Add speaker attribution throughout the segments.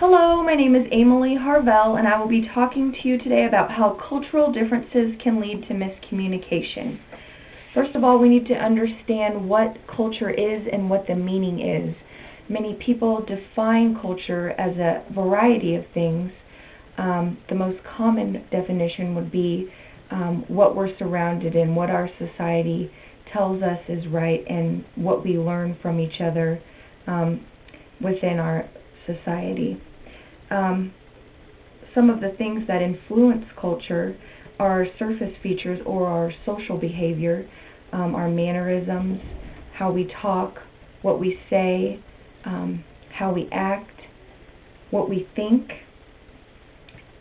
Speaker 1: Hello, my name is Emily Harvell, and I will be talking to you today about how cultural differences can lead to miscommunication. First of all, we need to understand what culture is and what the meaning is. Many people define culture as a variety of things. The most common definition would be what we're surrounded in, what our society tells us is right, and what we learn from each other within our society. Some of the things that influence culture are surface features or our social behavior, our mannerisms, how we talk, what we say, how we act, what we think.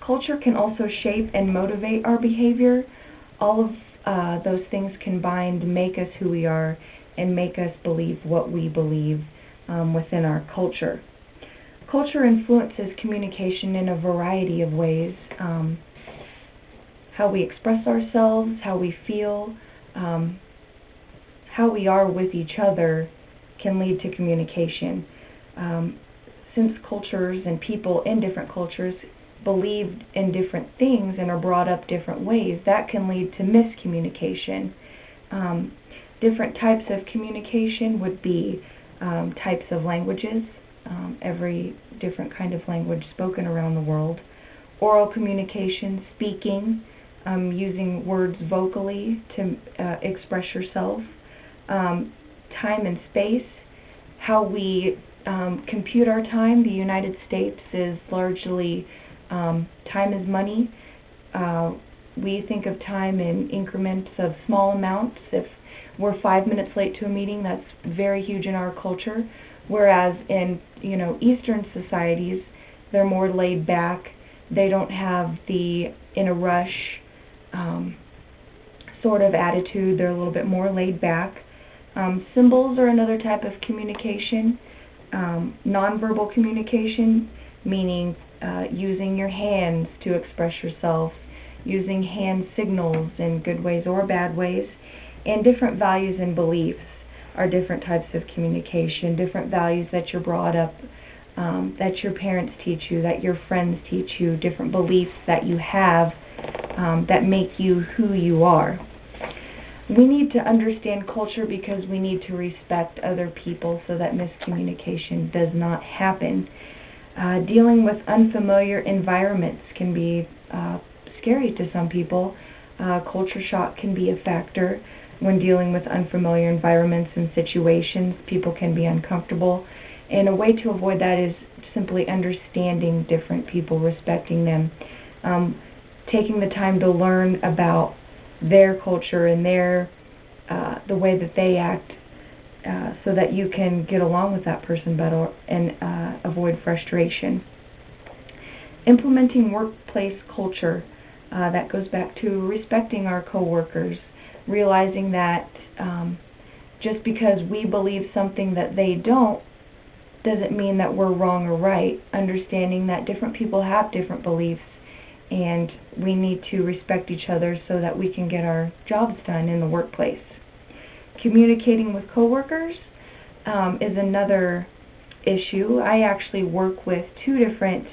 Speaker 1: Culture can also shape and motivate our behavior. All of those things combined make us who we are and make us believe what we believe within our culture. Culture influences communication in a variety of ways. How we express ourselves, how we feel, how we are with each other can lead to communication. Since cultures and people in different cultures believe in different things and are brought up different ways, that can lead to miscommunication. Different types of communication would be types of languages, every different kind of language spoken around the world. Oral communication, speaking, using words vocally to express yourself. Time and space, how we compute our time. The United States is largely time is money. We think of time in increments of small amounts. If we're 5 minutes late to a meeting, that's very huge in our culture. Whereas in Eastern societies, they're more laid back. They don't have the in a rush sort of attitude. They're a little bit more laid back. Symbols are another type of communication. Nonverbal communication, meaning using your hands to express yourself, using hand signals in good ways or bad ways, and different values and beliefs are different types of communication, different values that you're brought up, that your parents teach you, that your friends teach you, different beliefs that you have that make you who you are. We need to understand culture because we need to respect other people so that miscommunication does not happen. Dealing with unfamiliar environments can be scary to some people. Culture shock can be a factor. When dealing with unfamiliar environments and situations, people can be uncomfortable. And a way to avoid that is simply understanding different people, respecting them, taking the time to learn about their culture and the way that they act, so that you can get along with that person better and avoid frustration. Implementing workplace culture, that goes back to respecting our coworkers, realizing that just because we believe something that they don't doesn't mean that we're wrong or right. Understanding that different people have different beliefs and we need to respect each other so that we can get our jobs done in the workplace. Communicating with coworkers is another issue. I actually work with two different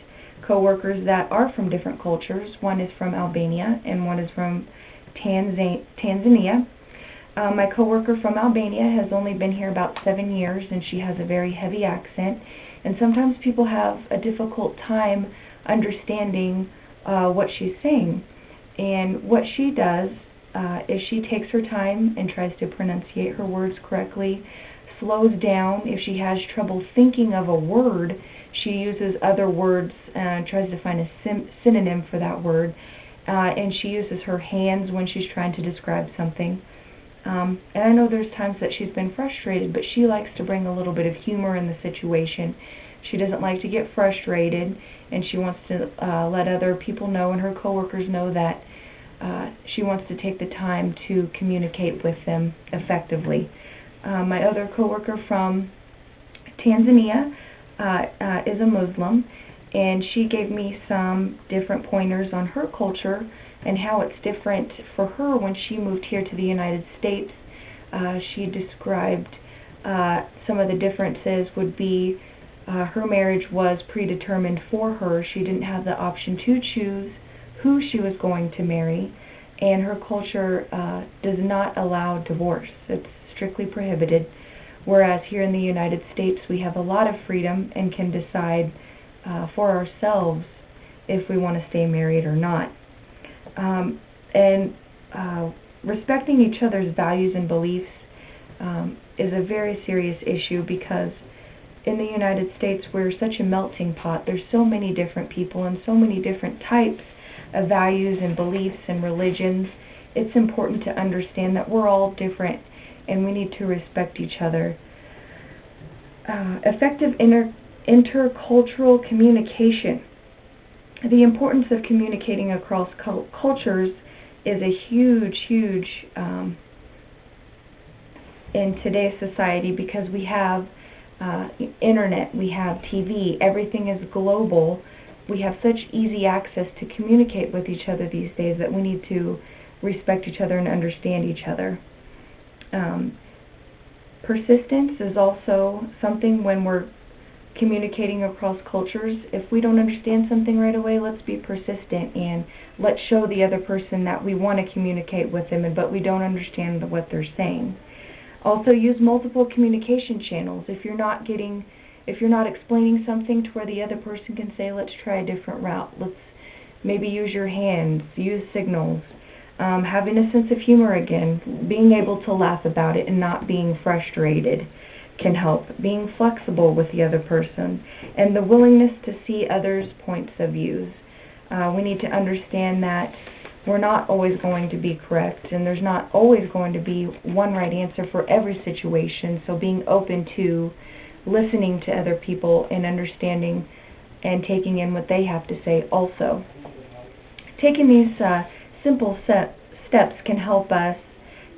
Speaker 1: coworkers that are from different cultures. One is from Albania and one is from Tanzania. My coworker from Albania has only been here about 7 years, and she has a very heavy accent, and sometimes people have a difficult time understanding what she's saying. And what she does is she takes her time and tries to pronunciate her words correctly, slows down. If she has trouble thinking of a word, she uses other words and tries to find a synonym for that word. And she uses her hands when she's trying to describe something. And I know there's times that she's been frustrated, but she likes to bring a little bit of humor in the situation. She doesn't like to get frustrated, and she wants to let other people know and her coworkers know that she wants to take the time to communicate with them effectively. My other coworker from Tanzania is a Muslim, and she gave me some different pointers on her culture and how it's different for her when she moved here to the United States. She described some of the differences would be her marriage was predetermined for her. She didn't have the option to choose who she was going to marry, and her culture does not allow divorce. It's strictly prohibited, whereas here in the United States we have a lot of freedom and can decide for ourselves if we want to stay married or not. And respecting each other's values and beliefs is a very serious issue, because in the United States we're such a melting pot. There's so many different people and so many different types of values and beliefs and religions. It's important to understand that we're all different and we need to respect each other. Effective intercultural communication. The importance of communicating across cultures is a huge in today's society, because we have internet, we have TV, everything is global. We have such easy access to communicate with each other these days that we need to respect each other and understand each other. Persistence is also something when we're communicating across cultures. If we don't understand something right away, let's be persistent and let's show the other person that we want to communicate with them, but we don't understand what they're saying. Also, use multiple communication channels. If you're not explaining something to where the other person can say, let's try a different route. Let's maybe use your hands, use signals. Having a sense of humor again, being able to laugh about it and not being frustrated can help. Being flexible with the other person, and the willingness to see others' points of views. We need to understand that we're not always going to be correct, and there's not always going to be one right answer for every situation, so being open to listening to other people and understanding and taking in what they have to say also. Taking these simple steps can help us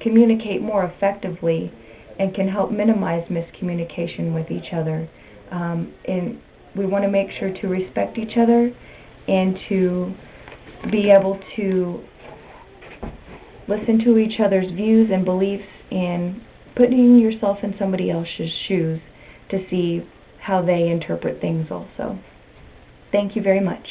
Speaker 1: communicate more effectively and can help minimize miscommunication with each other. And we want to make sure to respect each other and to be able to listen to each other's views and beliefs, and putting yourself in somebody else's shoes to see how they interpret things also. Thank you very much.